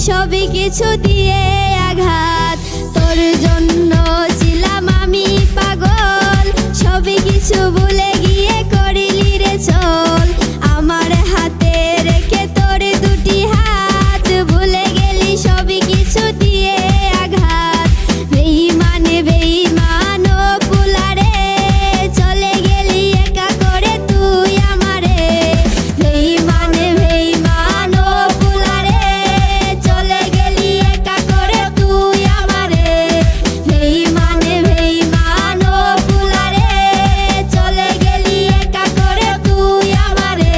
সবই কিছু দিয়ে আঘাত। তোর জন্য ছিলাম আমি পাগল, সবই কিছু ভুলে গিয়ে করিলি রে চল। আমার হাতে রেখে তোর দুটি হাত, ভুলে গেলি সবই কিছু দিয়ে আঘাত। বেঈমান বেঈমান ও পুলারে, চলে গেলি একা করে তুই আমারে। বেঈমান বেঈমান ও পুলারে, চলে গেলি একা করে তুই আমারে। বেঈমান বেঈমান ও পুলারে, চলে গেলি একা করে তুই আমারে।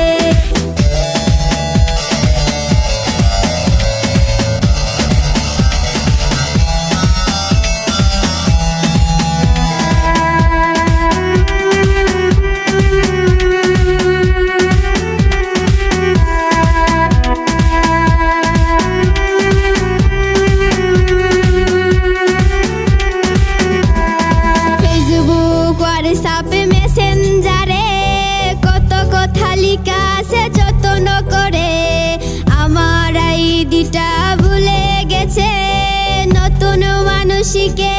ফেসবুক হোয়াটসঅ্যাপ মেসেঞ্জারে কত কথা লিখা আছে যত্ন করে। আমার আইডিটা ভুলে গেছে, নতুন মানুষকে